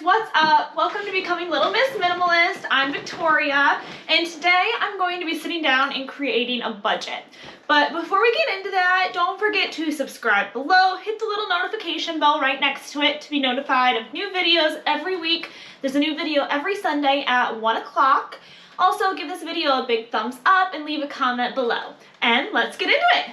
what's up? Welcome to Becoming Little Miss Minimalist. I'm Victoria, and today I'm going to be sitting down and creating a budget. But before we get into that, don't forget to subscribe below, hit the little notification bell right next to it to be notified of new videos every week. There's a new video every Sunday at 1 o'clock. Also, give this video a big thumbs up and leave a comment below. And let's get into it.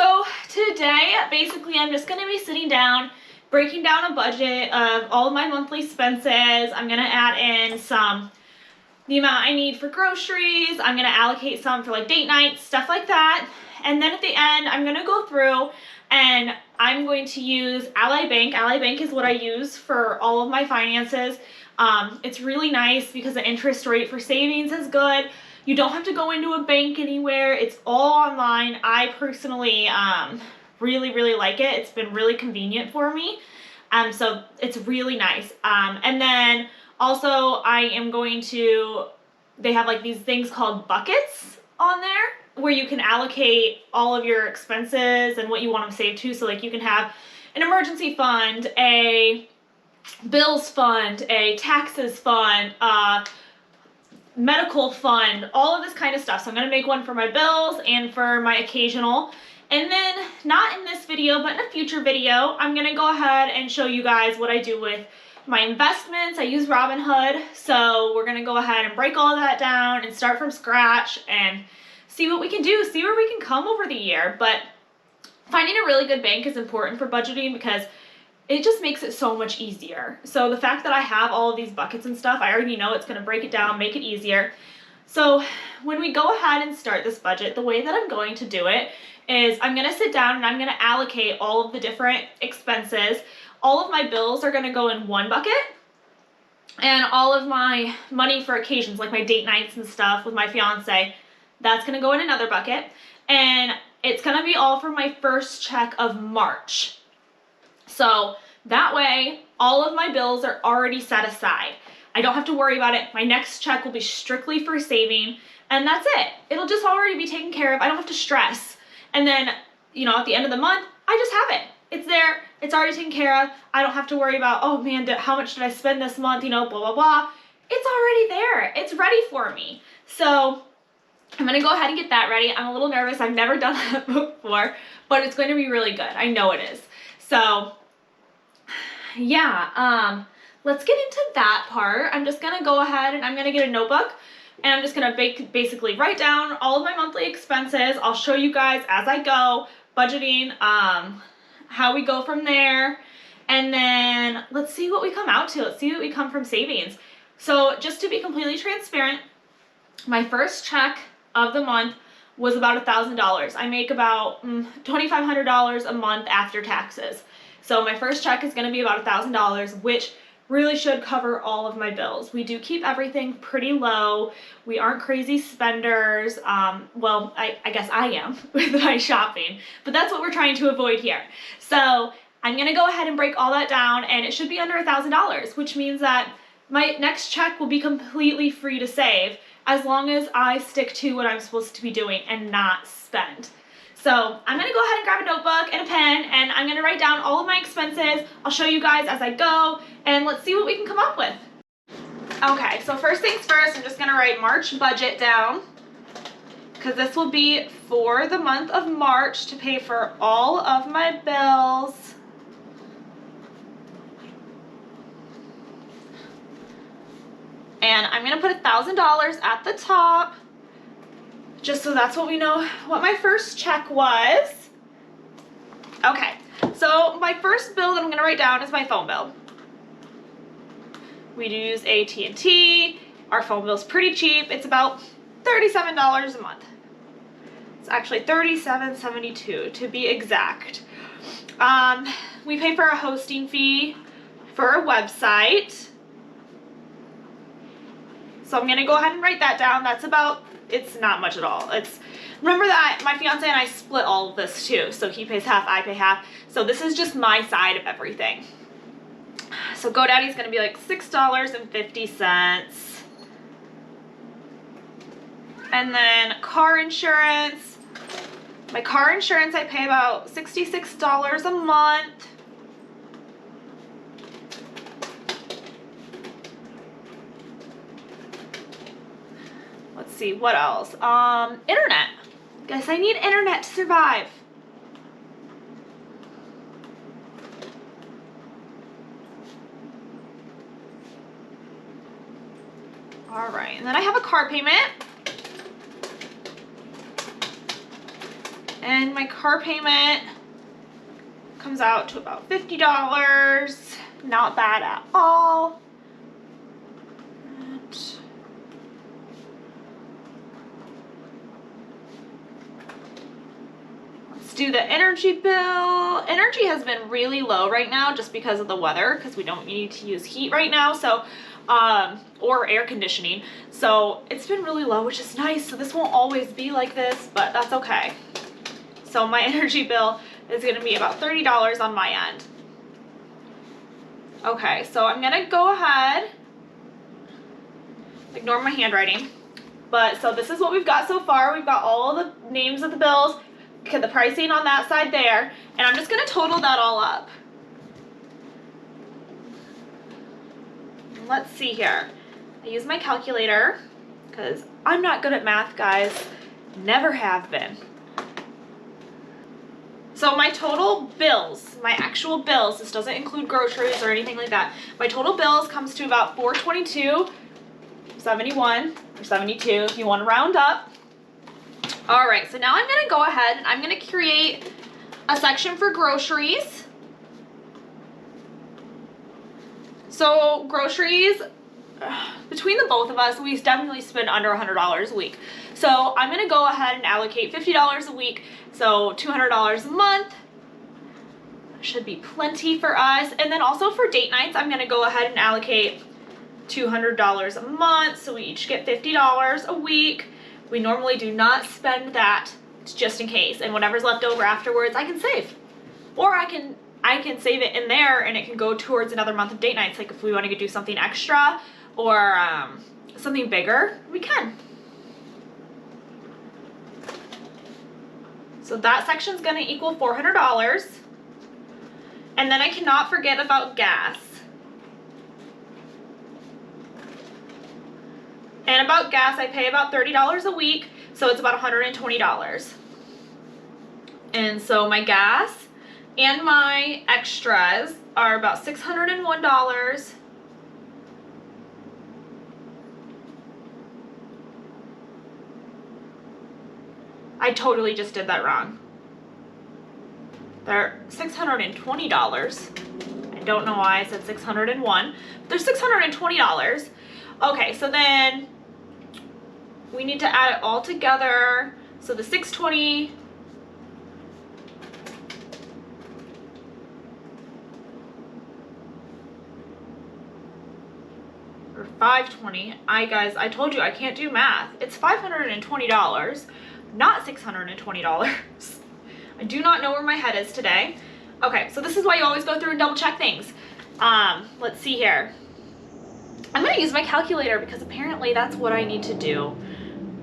So today, basically, I'm just going to be sitting down, breaking down a budget of all of my monthly expenses. I'm going to add in the amount I need for groceries. I'm going to allocate some for like date nights, stuff like that. And then at the end, I'm going to go through and I'm going to use Ally Bank. Ally Bank is what I use for all of my finances. It's really nice because the interest rate for savings is good. You don't have to go into a bank anywhere. It's all online. I personally really like it. It's been really convenient for me. So it's really nice. And then also I am going to, they have like these things called buckets on there where you can allocate all of your expenses and what you want to save to. So like you can have an emergency fund, a bills fund, a taxes fund, medical fund, all of this kind of stuff. So I'm going to make one for my bills and for my occasional. And then, not in this video, but in a future video, I'm going to go ahead and show you guys what I do with my investments. I use Robinhood, so we're going to go ahead and break all of that down and start from scratch and see what we can do, see where we can come over the year. But finding a really good bank is important for budgeting because it just makes it so much easier. So the fact that I have all of these buckets and stuff, I already know it's going to break it down, make it easier. So when we go ahead and start this budget, the way that I'm going to do it is I'm going to sit down and I'm going to allocate all of the different expenses. All of my bills are going to go in one bucket, and all of my money for occasions, like my date nights and stuff with my fiance, that's going to go in another bucket. And it's going to be all from my first check of March. So that way, all of my bills are already set aside. I don't have to worry about it. My next check will be strictly for saving, and that's it. It'll just already be taken care of. I don't have to stress. And then, you know, at the end of the month, I just have it. It's there. It's already taken care of. I don't have to worry about, oh man, how much did I spend this month? You know, blah, blah, blah. It's already there. It's ready for me. So I'm going to go ahead and get that ready. I'm a little nervous. I've never done that before, but it's going to be really good. I know it is. So yeah, let's get into that part. I'm just going to go ahead and I'm going to get a notebook and I'm just going to basically write down all of my monthly expenses. I'll show you guys as I go, budgeting, how we go from there. And then let's see what we come out to. Let's see what we come from savings. So just to be completely transparent, my first check of the month was about $1,000. I make about $2,500 a month after taxes. So my first check is going to be about $1,000, which really should cover all of my bills. We do keep everything pretty low. We aren't crazy spenders. Well, I guess I am with my shopping, but that's what we're trying to avoid here. So I'm going to go ahead and break all that down, and it should be under $1,000, which means that my next check will be completely free to save as long as I stick to what I'm supposed to be doing and not spend. So I'm going to go ahead and grab a notebook and a pen, and I'm going to write down all of my expenses. I'll show you guys as I go, and let's see what we can come up with. Okay, so first things first, I'm just going to write March budget down because this will be for the month of March to pay for all of my bills. And I'm going to put $1,000 at the top, just so that's what we know what my first check was. Okay, so my first bill that I'm going to write down is my phone bill. We do use AT&T. Our phone bill is pretty cheap. It's about $37 a month. It's actually $37.72 to be exact. We pay for a hosting fee for a website. So I'm going to go ahead and write that down. That's about, it's not much at all. Remember that my fiance and I split all of this too. So he pays half, I pay half. So this is just my side of everything. So GoDaddy's going to be like $6.50. And then car insurance. My car insurance, I pay about $66 a month. Let's see, what else? Internet. Guess I need internet to survive. All right, and then I have a car payment. And my car payment comes out to about $50. Not bad at all. Let's do the energy bill. Energy has been really low right now just because of the weather, because we don't need to use heat right now, so or air conditioning. So it's been really low, which is nice. So this won't always be like this, but that's okay. So my energy bill is going to be about $30 on my end. Okay, so I'm going to go ahead, ignore my handwriting, but so this is what we've got so far. We've got all the names of the bills, the pricing on that side there, and I'm just going to total that all up. Let's see here. I use my calculator because I'm not good at math, guys. Never have been. So my total bills, my actual bills, this doesn't include groceries or anything like that. My total bills comes to about $422.71 or 72 if you want to round up. All right, so now I'm going to go ahead and I'm going to create a section for groceries. So groceries, between the both of us, we definitely spend under $100 a week. So I'm going to go ahead and allocate $50 a week, so $200 a month. Should be plenty for us. And then also for date nights, I'm going to go ahead and allocate $200 a month, so we each get $50 a week. We normally do not spend that, just in case, and whatever's left over afterwards, I can save. Or I can save it in there and it can go towards another month of date nights. Like if we want to do something extra or something bigger, we can. So that section's going to equal $400. And then I cannot forget about gas. And about gas, I pay about $30 a week, so it's about $120. And so my gas and my extras are about $601. I totally just did that wrong. They're $620. I don't know why I said 601. They're $620. Okay, so then we need to add it all together. So the 620 or 520. Guys, I told you I can't do math. It's $520, not $620. I do not know where my head is today. Okay, so this is why you always go through and double check things. Let's see here. I'm gonna use my calculator because apparently that's what I need to do.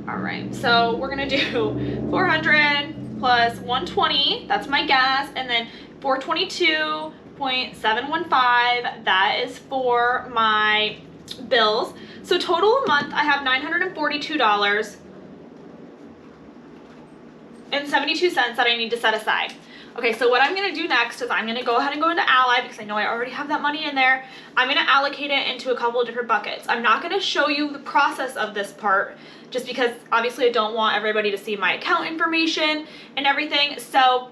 All right, so we're gonna do 400 plus 120, that's my gas, and then 422.715, that is for my bills. So total a month, I have $942.72 that I need to set aside. Okay, so what I'm going to do next is I'm going to go ahead and go into Ally because I know I already have that money in there. I'm going to allocate it into a couple of different buckets. I'm not going to show you the process of this part just because obviously I don't want everybody to see my account information and everything. So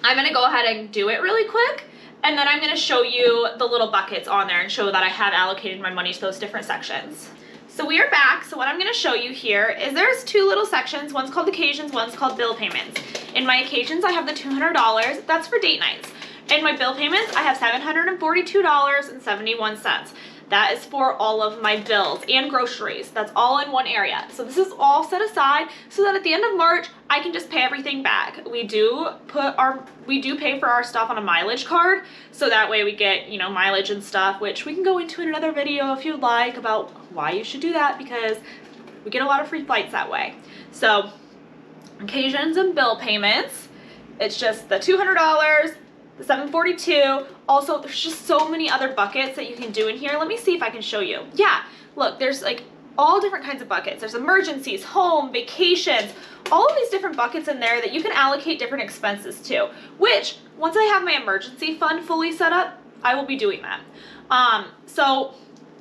I'm going to go ahead and do it really quick, and then I'm going to show you the little buckets on there and show that I have allocated my money to those different sections. So we are back. So what I'm going to show you here is there's two little sections. One's called occasions, one's called bill payments. In my occasions, I have the $200. That's for date nights. In my bill payments, I have $742.71. That is for all of my bills and groceries. That's all in one area. So this is all set aside so that at the end of March, I can just pay everything back. We do pay for our stuff on a mileage card, so that way we get, you know, mileage and stuff, which we can go into in another video if you'd like about why you should do that, because We get a lot of free flights that way. So occasions and bill payments, it's just the $200, the $742. Also, there's just so many other buckets that you can do in here. Let me see if I can show you. Yeah, look, there's like all different kinds of buckets. There's emergencies, home, vacations, all of these different buckets in there that you can allocate different expenses to, which once I have my emergency fund fully set up, I will be doing that. So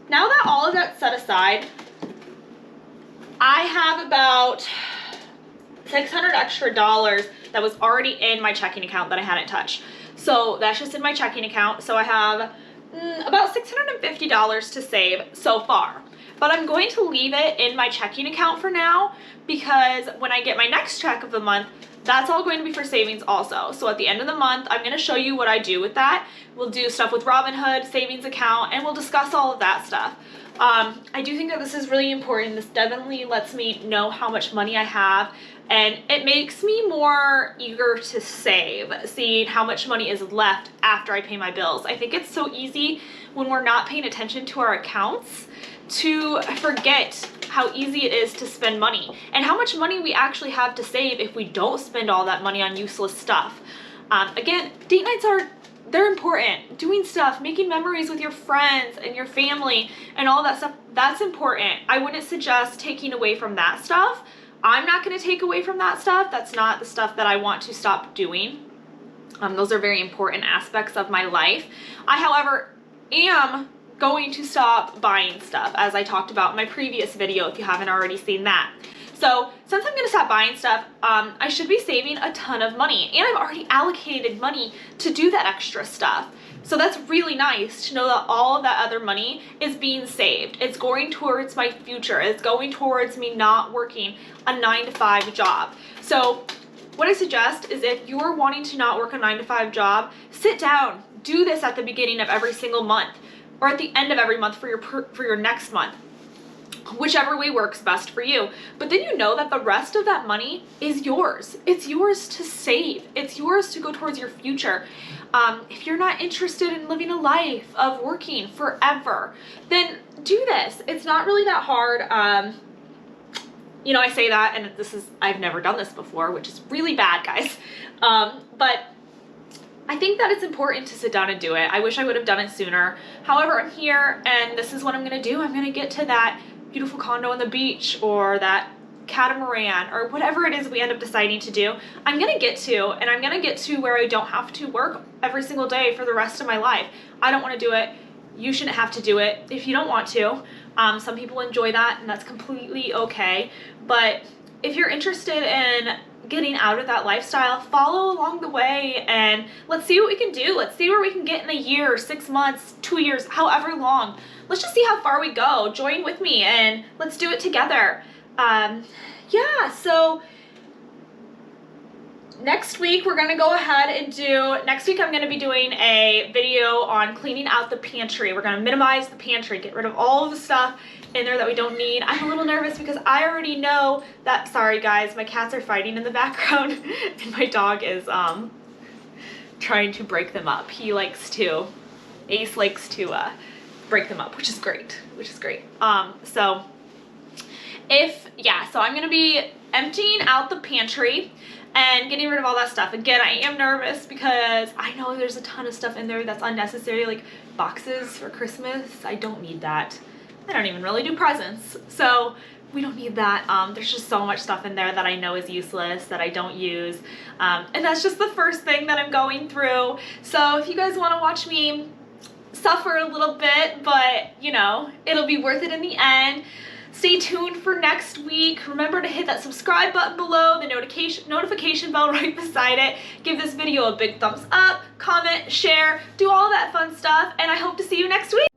now that all of that's set aside, I have about $600 extra that was already in my checking account that I hadn't touched. So that's just in my checking account. So I have about $650 to save so far. But I'm going to leave it in my checking account for now because when I get my next check of the month, that's all going to be for savings also. So at the end of the month, I'm going to show you what I do with that. We'll do stuff with Robinhood, savings account, and we'll discuss all of that stuff. I do think that this is really important. This definitely lets me know how much money I have, and it makes me more eager to save, seeing how much money is left after I pay my bills. I think it's so easy when we're not paying attention to our accounts to forget how easy it is to spend money and how much money we actually have to save if we don't spend all that money on useless stuff. Again, date nights they're important. Doing stuff, making memories with your friends and your family and all that stuff, that's important. I wouldn't suggest taking away from that stuff. I'm not going to take away from that stuff. That's not the stuff that I want to stop doing. Those are very important aspects of my life. I, however, am going to stop buying stuff, as I talked about in my previous video if you haven't already seen that. So since I'm going to stop buying stuff, I should be saving a ton of money, and I've already allocated money to do that extra stuff. So that's really nice to know that all of that other money is being saved. It's going towards my future. It's going towards me not working a 9-to-5 job. So what I suggest is if you're wanting to not work a 9-to-5 job, sit down, do this at the beginning of every single month or at the end of every month for your next month. Whichever way works best for you. But then you know that the rest of that money is yours. It's yours to save. It's yours to go towards your future. If you're not interested in living a life of working forever, then do this. It's not really that hard. You know, I say that, and I've never done this before, which is really bad, guys. But I think that it's important to sit down and do it. I wish I would have done it sooner. However, I'm here, and this is what I'm gonna do. I'm gonna get to that beautiful condo on the beach or that catamaran or whatever it is we end up deciding to do. I'm gonna get to, and I'm gonna get to where I don't have to work every single day for the rest of my life. I don't wanna do it. You shouldn't have to do it if you don't want to. Some people enjoy that, and that's completely okay. But if you're interested in getting out of that lifestyle, follow along the way, and let's see what we can do. Let's see where we can get in a year, 6 months, 2 years, however long. Let's just see how far we go. Join with me and let's do it together. Yeah, so next week we're gonna go ahead and next week I'm gonna be doing a video on cleaning out the pantry. We're gonna minimize the pantry, get rid of all of the stuff in there that we don't need. I'm a little nervous because I already know that, sorry guys, my cats are fighting in the background and my dog is trying to break them up. Ace likes to break them up, which is great, so I'm gonna be emptying out the pantry and getting rid of all that stuff. Again, I am nervous because I know there's a ton of stuff in there that's unnecessary, like boxes for Christmas. I don't need that. I don't even really do presents, so we don't need that. There's just so much stuff in there that I know is useless, that I don't use, and that's just the first thing that I'm going through. So if you guys want to watch me suffer a little bit, but you know, it'll be worth it in the end, stay tuned for next week. Remember to hit that subscribe button below, the notification bell right beside it. Give this video a big thumbs up, comment, share, do all that fun stuff, and I hope to see you next week.